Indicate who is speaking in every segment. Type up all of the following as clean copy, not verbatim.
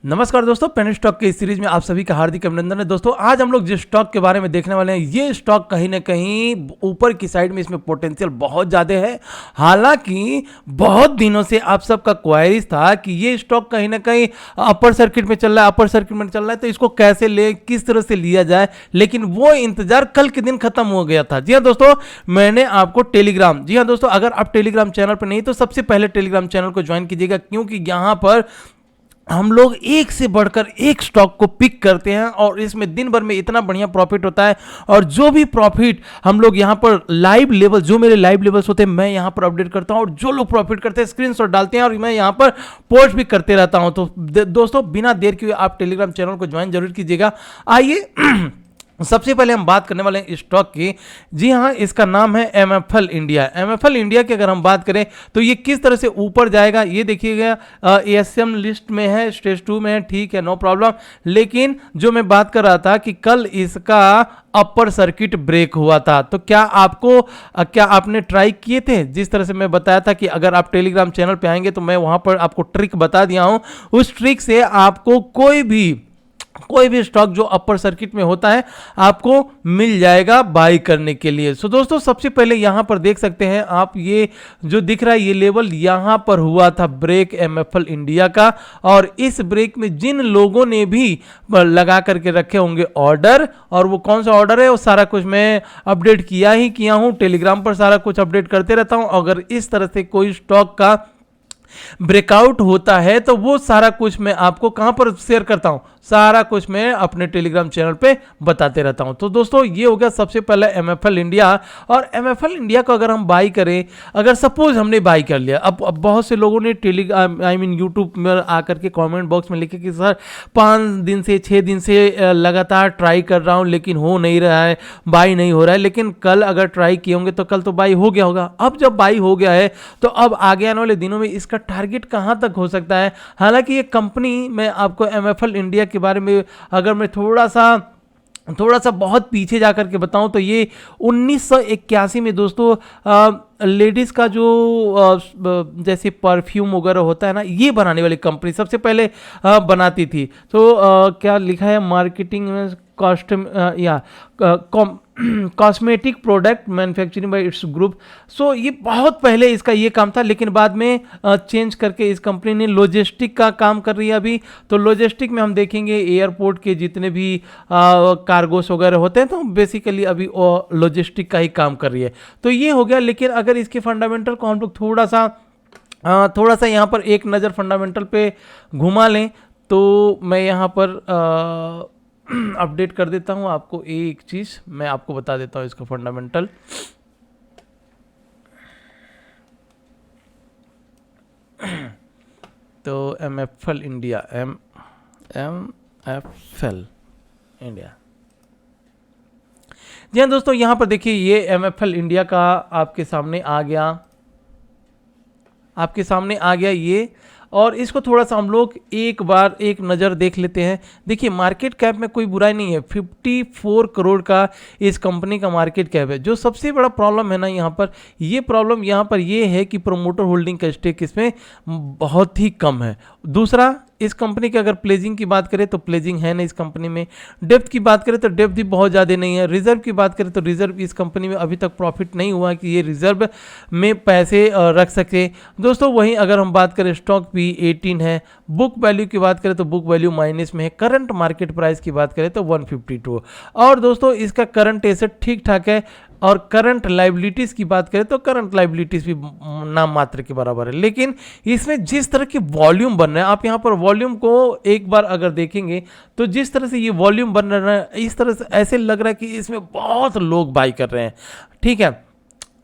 Speaker 1: नमस्कार दोस्तों, penny stock के इस सीरीज में आप सभी का हार्दिक अभिनंदन है। दोस्तों आज हम लोग जिस स्टॉक के बारे में देखने वाले हैं, ये स्टॉक कहीं ना कहीं ऊपर की साइड में इसमें पोटेंशियल बहुत ज़्यादा है। हालांकि बहुत दिनों से आप सबका क्वायरीज था कि ये स्टॉक कहीं ना कहीं अपर सर्किट में चल रहा है, तो इसको कैसे ले, किस तरह से लिया जाए, लेकिन वो इंतजार कल के दिन खत्म हो गया था। जी हाँ दोस्तों, मैंने आपको टेलीग्राम, जी हाँ दोस्तों, अगर आप टेलीग्राम चैनल पर नहीं तो सबसे पहले टेलीग्राम चैनल को ज्वाइन कीजिएगा, क्योंकि यहाँ पर हम लोग एक से बढ़कर एक स्टॉक को पिक करते हैं और इसमें दिन भर में इतना बढ़िया प्रॉफिट होता है। और जो भी प्रॉफिट हम लोग यहाँ पर लाइव लेवल, जो मेरे लाइव लेवल्स होते हैं, मैं यहाँ पर अपडेट करता हूँ और जो लोग प्रॉफिट करते हैं स्क्रीनशॉट डालते हैं और मैं यहाँ पर पोस्ट भी करते रहता हूँ। तो दोस्तों बिना देर किए आप टेलीग्राम चैनल को ज्वाइन जरूर कीजिएगा। आइए सबसे पहले हम बात करने वाले हैं स्टॉक की। जी हाँ, इसका नाम है एमएफएल इंडिया। एमएफएल इंडिया की अगर हम बात करें तो ये किस तरह से ऊपर जाएगा, ये देखिएगा एएसएम लिस्ट में है, स्टेज 2 में है, ठीक है, नो प्रॉब्लम। लेकिन जो मैं बात कर रहा था कि कल इसका अपर सर्किट ब्रेक हुआ था, तो क्या आपने ट्राई किए थे? जिस तरह से मैं बताया था कि अगर आप टेलीग्राम चैनल पे आएंगे तो मैं वहां पर आपको ट्रिक बता दिया हूं। उस ट्रिक से आपको कोई भी स्टॉक जो अपर सर्किट में होता है आपको मिल जाएगा बाई करने के लिए। सो दोस्तों सबसे पहले यहां पर देख सकते हैं आप, ये जो दिख रहा है ये लेवल यहां पर हुआ था ब्रेक एमएफएल इंडिया का। और इस ब्रेक में जिन लोगों ने भी लगा करके रखे होंगे ऑर्डर, और वो कौन सा ऑर्डर है वो सारा कुछ मैं अपडेट किया हूं, टेलीग्राम पर सारा कुछ अपडेट करते रहता हूं। अगर इस तरह से कोई स्टॉक का ब्रेकआउट होता है तो वो सारा कुछ मैं आपको कहां पर शेयर करता हूं, सारा कुछ मैं अपने टेलीग्राम चैनल पे बताते रहता हूं। तो दोस्तों ये हो गया सबसे पहले एमएफएल इंडिया। और एमएफएल इंडिया को अगर हम बाई करें, अगर सपोज हमने बाई कर लिया, अब बहुत से लोगों ने यूट्यूब में आकर के कमेंट बॉक्स में लिखे कि सर 5 दिन से 6 दिन से लगातार ट्राई कर रहा हूं लेकिन हो नहीं रहा है, बाई नहीं हो रहा है। लेकिन कल अगर ट्राई किए होंगे तो कल तो बाई हो गया होगा। अब जब बाई हो गया है तो अब आगे आने वाले दिनों में इसका टारगेट कहां तक हो सकता है? हालांकि ये कंपनी, मैं आपको एमएफएल इंडिया के बारे में अगर मैं थोड़ा सा बहुत पीछे जाकर के बताऊं तो ये 1981 में दोस्तों लेडीज़ का जो जैसे परफ्यूम वगैरह होता है ना, ये बनाने वाली कंपनी सबसे पहले बनाती थी। तो क्या लिखा है, मार्केटिंग में cosmetic product manufacturing by its group. So ये बहुत पहले इसका ये काम था, लेकिन बाद में चेंज करके इस कंपनी ने लॉजिस्टिक का काम कर रही है अभी। तो लॉजिस्टिक में हम देखेंगे एयरपोर्ट के जितने भी कार्गोस वगैरह होते हैं, तो बेसिकली अभी लॉजिस्टिक का ही काम कर रही है। तो ये हो गया। लेकिन अगर इसके फंडामेंटल को हम लोग थोड़ा सा यहाँ पर एक नज़र फंडामेंटल पे घुमा लें तो मैं यहाँ पर अपडेट कर देता हूं आपको। एक चीज मैं आपको बता देता हूं इसका फंडामेंटल। तो एमएफएल इंडिया, एमएफएल इंडिया, जी हाँ दोस्तों, यहां पर देखिए ये एमएफएल इंडिया का आपके सामने आ गया ये। और इसको थोड़ा सा हम लोग एक बार एक नज़र देख लेते हैं। देखिए मार्केट कैप में कोई बुराई नहीं है, 54 करोड़ का इस कंपनी का मार्केट कैप है। जो सबसे बड़ा प्रॉब्लम है ना यहाँ पर ये है कि प्रोमोटर होल्डिंग का स्टेक इसमें बहुत ही कम है। दूसरा, इस कंपनी की अगर प्लेजिंग की बात करें तो प्लेजिंग है नहीं इस कंपनी में। डेप्थ की बात करें तो डेप्थ भी बहुत ज़्यादा नहीं है। रिजर्व की बात करें तो रिजर्व इस कंपनी में अभी तक प्रॉफिट नहीं हुआ कि ये रिजर्व में पैसे रख सके दोस्तों। वहीं अगर हम बात करें स्टॉक भी 18 है। बुक वैल्यू की बात करें तो बुक वैल्यू माइनस में है। करंट मार्केट प्राइस की बात करें तो 152। और दोस्तों इसका करंट एसेट ठीक ठाक है। और करंट लाइबिलिटीज़ की बात करें तो करंट लाइबिलिटीज़ भी नाम मात्र के बराबर है। लेकिन इसमें जिस तरह के वॉल्यूम बन रहे हैं, आप यहाँ पर वॉल्यूम को एक बार अगर देखेंगे तो जिस तरह से ये वॉल्यूम बन रहा है, इस तरह से ऐसे लग रहा है कि इसमें बहुत लोग बाई कर रहे हैं, ठीक है।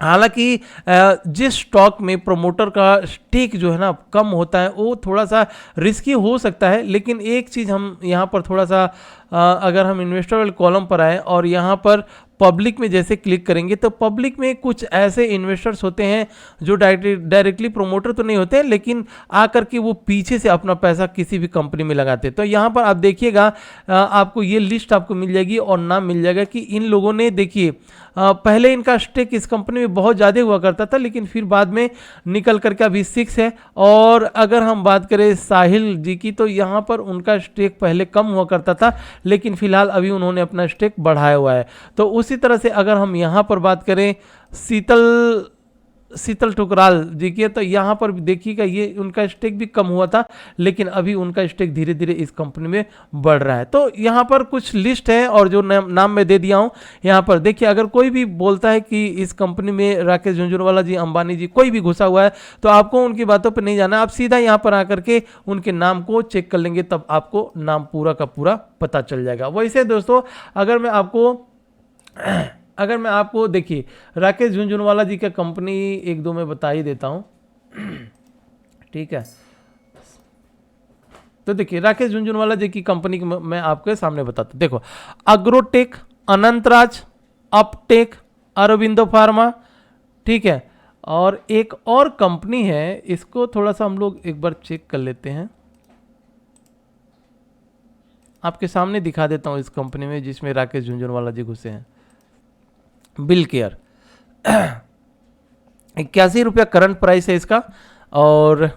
Speaker 1: हालांकि जिस स्टॉक में प्रोमोटर का स्टेक जो है ना कम होता है वो थोड़ा सा रिस्की हो सकता है। लेकिन एक चीज़ हम यहाँ पर थोड़ा सा अगर हम इन्वेस्टर वाले कॉलम पर आए और यहाँ पर पब्लिक में जैसे क्लिक करेंगे तो पब्लिक में कुछ ऐसे इन्वेस्टर्स होते हैं जो डायरेक्टली प्रोमोटर तो नहीं होते हैं, लेकिन आकर के वो पीछे से अपना पैसा किसी भी कंपनी में लगाते हैं। तो यहाँ पर आप देखिएगा, आपको ये लिस्ट आपको मिल जाएगी और नाम मिल जाएगा कि इन लोगों ने, देखिए पहले इनका स्टेक इस कंपनी में बहुत ज़्यादा हुआ करता था, लेकिन फिर बाद में निकल करके अभी 6 है। और अगर हम बात करें साहिल जी की, तो यहाँ पर उनका स्टेक पहले कम हुआ करता था, लेकिन फिलहाल अभी उन्होंने अपना स्टेक बढ़ाया हुआ है। तो उसी तरह से अगर हम यहाँ पर बात करें शीतल ठुकराल जी की, तो यहाँ पर भी देखिएगा ये उनका स्टेक भी कम हुआ था, लेकिन अभी उनका स्टेक धीरे धीरे इस कंपनी में बढ़ रहा है। तो यहाँ पर कुछ लिस्ट है और जो नाम मैं दे दिया हूँ यहाँ पर देखिए, अगर कोई भी बोलता है कि इस कंपनी में राकेश झुनझुनवाला जी, अंबानी जी, कोई भी घुसा हुआ है, तो आपको उनकी बातों पर नहीं जाना, आप सीधा यहाँ पर आकर के उनके नाम को चेक कर लेंगे, तब आपको नाम पूरा का पूरा पता चल जाएगा। वैसे दोस्तों अगर मैं आपको देखिए राकेश झुनझुनवाला जी का कंपनी एक दो मैं बता ही देता हूं, ठीक है। तो देखिए राकेश झुनझुनवाला जी की कंपनी की मैं आपके सामने बताता हूं। देखो, agrotech, Anantraj, Uptake, Aurobindo pharma, ठीक है। और एक और कंपनी है, इसको थोड़ा सा हम लोग एक बार चेक कर लेते हैं, आपके सामने दिखा देता हूं इस कंपनी में जिसमें राकेश झुनझुनवाला जी घुसे हैं। बिल केयर 81 रुपया करंट प्राइस है इसका, और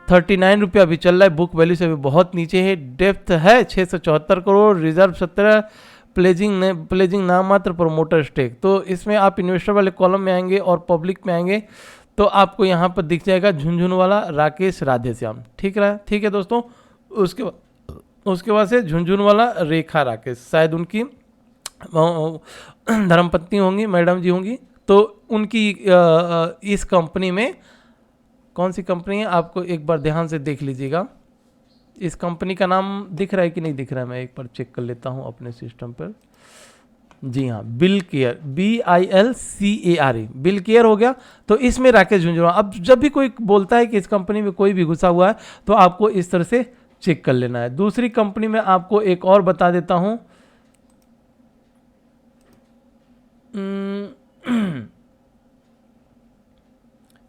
Speaker 1: 39 रुपया अभी चल रहा है, बुक वैल्यू से भी बहुत नीचे है। डेप्थ है 674 करोड़, रिजर्व 17, प्लेजिंग नाम मात्र, प्रोमोटर स्टेक। तो इसमें आप इन्वेस्टर वाले कॉलम में आएंगे और पब्लिक में आएंगे तो आपको यहाँ पर दिख जाएगा झुनझुनवाला राकेश राधेश्याम, ठीक है दोस्तों। उसके बाद से झुनझुनवाला रेखा राकेश, शायद उनकी धर्मपत्नी होंगी, मैडम जी होंगी। तो उनकी इस कंपनी में कौन सी कंपनी है आपको एक बार ध्यान से देख लीजिएगा। इस कंपनी का नाम दिख रहा है कि नहीं दिख रहा है, मैं एक बार चेक कर लेता हूं अपने सिस्टम पर। जी हाँ, bill care, BILCARE, bill care हो गया। तो इसमें राकेश झुनझुनवाला, अब जब भी कोई बोलता है कि इस कंपनी में कोई भी घुसा हुआ है तो आपको इस तरह से चेक कर लेना है। दूसरी कंपनी में आपको एक और बता देता हूं,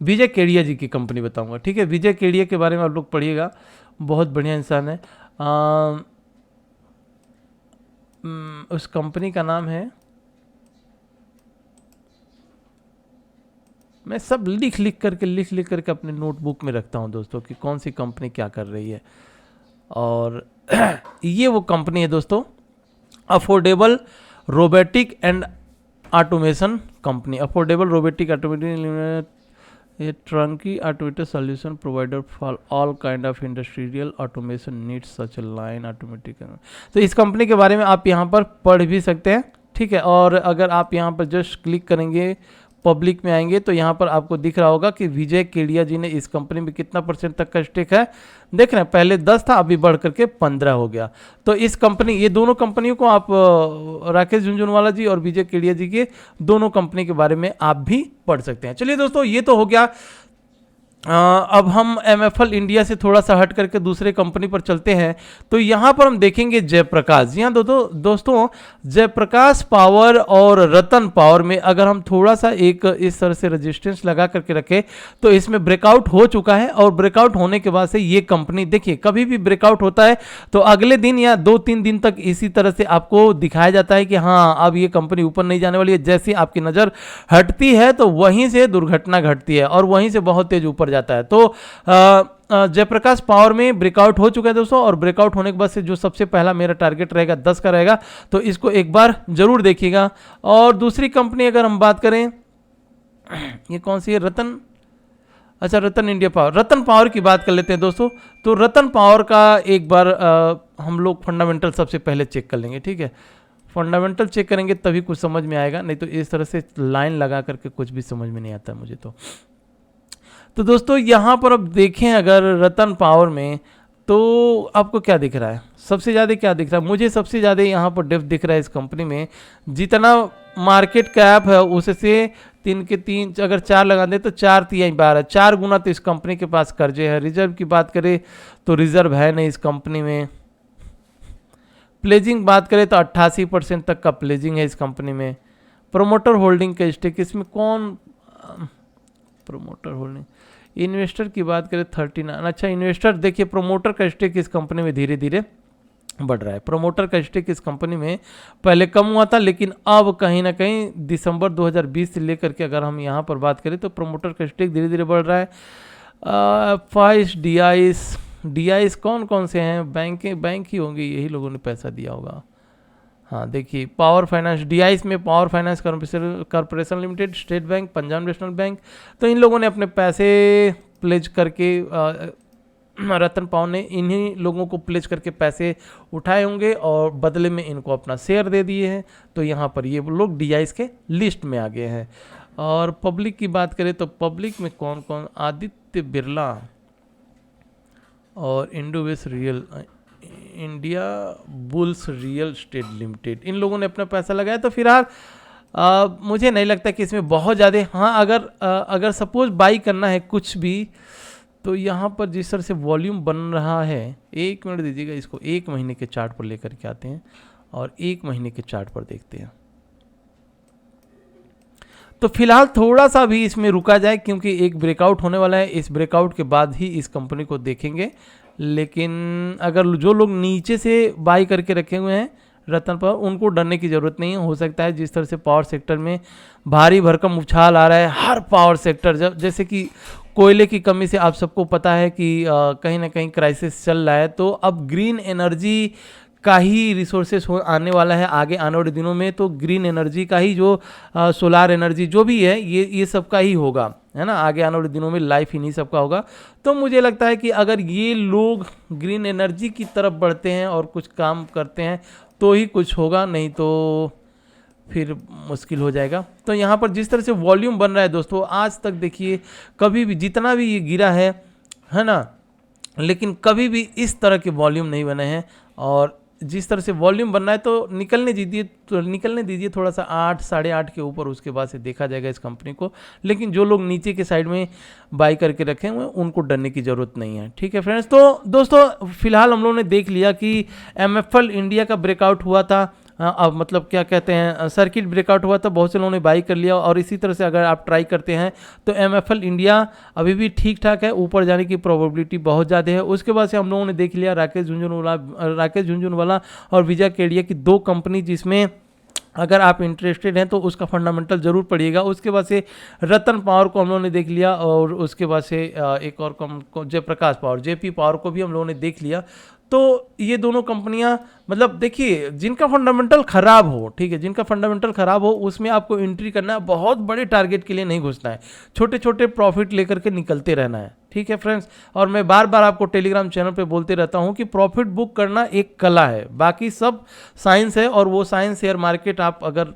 Speaker 1: विजय केडिया जी की कंपनी बताऊंगा, ठीक है। विजय केडिया के बारे में आप लोग पढ़िएगा, बहुत बढ़िया इंसान है। उस कंपनी का नाम है, मैं सब लिख करके अपने नोटबुक में रखता हूं दोस्तों कि कौन सी कंपनी क्या कर रही है। और ये वो कंपनी है दोस्तों, affordable robotic and automation company. Affordable robotic automatic, ये turnkey automated solution provider for all kind of industrial automation needs such line automatic. तो इस कंपनी के बारे में आप यहाँ पर पढ़ भी सकते हैं, ठीक है। और अगर आप यहाँ पर जस्ट क्लिक करेंगे, पब्लिक में आएंगे, तो यहाँ पर आपको दिख रहा होगा कि विजय केडिया जी ने इस कंपनी में कितना % तक का स्टेक है। देख रहे हैं, पहले 10 था, अभी बढ़ करके 15 हो गया। तो इस कंपनी, ये दोनों कंपनियों को आप, राकेश झुनझुनवाला जी और विजय केडिया जी के दोनों कंपनी के बारे में आप भी पढ़ सकते हैं। चलिए दोस्तों, ये तो हो गया। अब हम MFL इंडिया से थोड़ा सा हट करके दूसरे कंपनी पर चलते हैं। तो यहाँ पर हम देखेंगे जयप्रकाश। जी हाँ दोस्तों, जयप्रकाश पावर और रतन पावर में अगर हम थोड़ा सा एक इस तरह से रेजिस्टेंस लगा करके रखें तो इसमें ब्रेकआउट हो चुका है। और ब्रेकआउट होने के बाद से ये कंपनी, देखिए कभी भी ब्रेकआउट होता है तो अगले दिन या 2-3 दिन तक इसी तरह से आपको दिखाया जाता है कि हाँ अब ये कंपनी ऊपर नहीं जाने वाली है। जैसे आपकी नज़र हटती है तो वहीं से दुर्घटना घटती है और वहीं से बहुत तेज ऊपर जाता है। तो जयप्रकाश पावर में ब्रेकआउट हो चुका है दोस्तों, और ब्रेकआउट होने के बाद से जो सबसे पहला मेरा टारगेट रहेगा 10 का रहेगा, तो इसको एक बार जरूर देखिएगा। और दूसरी कंपनी अगर हम बात करें, ये कौन सी है, रतन इंडिया पावर, रतन पावर की बात कर लेते हैं दोस्तों। तो रतन पावर का एक बार हम लोग फंडामेंटल सबसे पहले चेक कर लेंगे, ठीक है। फंडामेंटल चेक करेंगे तभी कुछ समझ में आएगा, नहीं तो इस तरह से लाइन लगा करके कुछ भी समझ में नहीं आता मुझे। तो दोस्तों यहाँ पर अब देखें अगर रतन पावर में, तो आपको क्या दिख रहा है, सबसे ज़्यादा क्या दिख रहा है? मुझे सबसे ज़्यादा यहाँ पर डेप्थ दिख रहा है इस कंपनी में। जितना मार्केट कैप है उससे 3 के 3 अगर 4 लगा दें तो 4 3 12, 4 गुना तो इस कंपनी के पास कर्जे है। रिजर्व की बात करें तो रिजर्व है नहीं इस कंपनी में, प्लेजिंग बात करें तो 88% तक का प्लेजिंग है इस कंपनी में। प्रोमोटर होल्डिंग का स्टेक, इसमें कौन प्रोमोटर होल्डिंग, इन्वेस्टर की बात करें 39। अच्छा, इन्वेस्टर देखिए, प्रोमोटर का स्टेक इस कंपनी में धीरे धीरे बढ़ रहा है। प्रोमोटर का स्टेक इस कंपनी में पहले कम हुआ था, लेकिन अब कहीं ना कहीं दिसंबर 2020 से लेकर के अगर हम यहाँ पर बात करें तो प्रोमोटर का स्टेक धीरे धीरे बढ़ रहा है। फाइस, डीआईएस कौन कौन से हैं? बैंक ही होंगे, यही लोगों ने पैसा दिया होगा। हाँ देखिए, पावर फाइनेंस, डीआईएस में power finance corporation limited, state bank, Punjab national bank, तो इन लोगों ने अपने पैसे प्लेज करके रतन पाव ने इन्हीं लोगों को प्लेज करके पैसे उठाए होंगे और बदले में इनको अपना शेयर दे दिए हैं, तो यहाँ पर ये लोग डीआईएस के लिस्ट में आ गए हैं। और पब्लिक की बात करें तो पब्लिक में कौन कौन, आदित्य बिरला और Indovest real, Indiabulls real estate limited, इन लोगों ने अपना पैसा लगाया। तो फिलहाल मुझे नहीं लगता कि इसमें बहुत ज़्यादा, हाँ अगर सपोज बाई करना है कुछ भी, तो यहाँ पर जिस तरह से वॉल्यूम बन रहा है, 1 मिनट दीजिएगा, इसको 1 महीने के चार्ट पर लेकर के आते हैं और 1 महीने के चार्ट पर देखते हैं। तो फिलहाल थोड़ा सा भी इसमें रुका जाए, क्योंकि एक ब्रेकआउट होने वाला है, इस ब्रेकआउट के बाद ही इस कंपनी को देखेंगे। लेकिन अगर जो लोग नीचे से बाई करके रखे हुए हैं रतन पर, उनको डरने की ज़रूरत नहीं है। हो सकता है जिस तरह से पावर सेक्टर में भारी भरकम उछाल आ रहा है, हर पावर सेक्टर, जैसे कि कोयले की कमी से आप सबको पता है कि कहीं ना कहीं क्राइसिस चल रहा है, तो अब ग्रीन एनर्जी का ही रिसोर्सेस आने वाला है आगे आने वाले दिनों में। तो ग्रीन एनर्जी का ही जो सोलार एनर्जी जो भी है, ये सब का ही होगा, है ना, आगे आने वाले दिनों में लाइफ इन्हीं सब का होगा। तो मुझे लगता है कि अगर ये लोग ग्रीन एनर्जी की तरफ बढ़ते हैं और कुछ काम करते हैं तो ही कुछ होगा, नहीं तो फिर मुश्किल हो जाएगा। तो यहाँ पर जिस तरह से वॉल्यूम बन रहा है दोस्तों, आज तक देखिए कभी भी जितना भी ये गिरा है ना, लेकिन कभी भी इस तरह के वॉल्यूम नहीं बने हैं। और जिस तरह से वॉल्यूम बनना है तो निकलने दीजिए थोड़ा सा 8, 8.5 के ऊपर, उसके बाद से देखा जाएगा इस कंपनी को। लेकिन जो लोग नीचे के साइड में बाई करके रखे हुए हैं उनको डरने की ज़रूरत नहीं है। ठीक है फ्रेंड्स, तो दोस्तों फिलहाल हम लोगों ने देख लिया कि MFL इंडिया का ब्रेकआउट हुआ था, अब मतलब क्या कहते हैं, सर्किट ब्रेकआउट हुआ था, बहुत से लोगों ने बाई कर लिया। और इसी तरह से अगर आप ट्राई करते हैं तो MFL इंडिया अभी भी ठीक ठाक है, ऊपर जाने की प्रोबेबिलिटी बहुत ज़्यादा है। उसके बाद से हम लोगों ने देख लिया राकेश झुनझुनवाला और विजय केडिया की 2 कंपनी, जिसमें अगर आप इंटरेस्टेड हैं तो उसका फंडामेंटल जरूर पढ़िएगा। उसके बाद से रतन पावर को हम लोगों ने देख लिया, और उसके बाद से एक और जयप्रकाश पावर, JP पावर को भी हम लोगों ने देख लिया। तो ये दोनों कंपनियां, मतलब देखिए, जिनका फंडामेंटल खराब हो, ठीक है, जिनका फंडामेंटल खराब हो उसमें आपको एंट्री करना है, बहुत बड़े टारगेट के लिए नहीं घुसना है, छोटे छोटे प्रॉफिट लेकर के निकलते रहना है। ठीक है फ्रेंड्स, और मैं बार बार आपको टेलीग्राम चैनल पे बोलते रहता हूं कि प्रॉफिट बुक करना एक कला है, बाकी सब साइंस है, और वो साइंस शेयर मार्केट आप अगर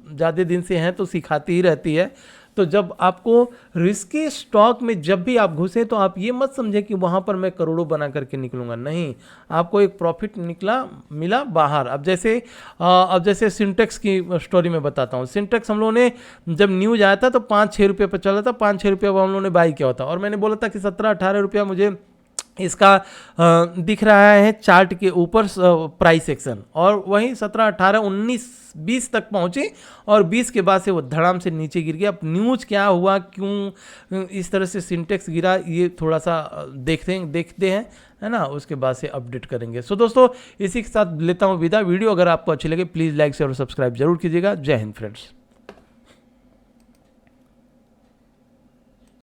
Speaker 1: ज़्यादा दिन से हैं तो सिखाती ही रहती है। तो जब आपको रिस्की स्टॉक में जब भी आप घुसे तो आप ये मत समझे कि वहाँ पर मैं करोड़ों बना करके निकलूंगा, नहीं, आपको एक प्रॉफिट मिला बाहर। अब जैसे सिंटेक्स की स्टोरी में बताता हूँ। सिंटेक्स हम लोगों ने जब न्यूज आया था तो 5-6 रुपये पर चला था, 5-6 रुपये हम लोगों ने बाई किया था, और मैंने बोला था कि 17-18 रुपया मुझे इसका दिख रहा है चार्ट के ऊपर प्राइस सेक्शन, और वहीं 17, 18, 19, 20 तक पहुंचे, और 20 के बाद से वो धड़ाम से नीचे गिर गया। अब न्यूज़ क्या हुआ, क्यों इस तरह से सिंटेक्स गिरा, ये थोड़ा सा देखते हैं, है ना, उसके बाद से अपडेट करेंगे। सो दोस्तों, इसी के साथ लेता हूँ विदा। वीडियो अगर आपको अच्छी लगे प्लीज़ लाइक शेयर और सब्सक्राइब जरूर कीजिएगा। जय हिंद फ्रेंड्स।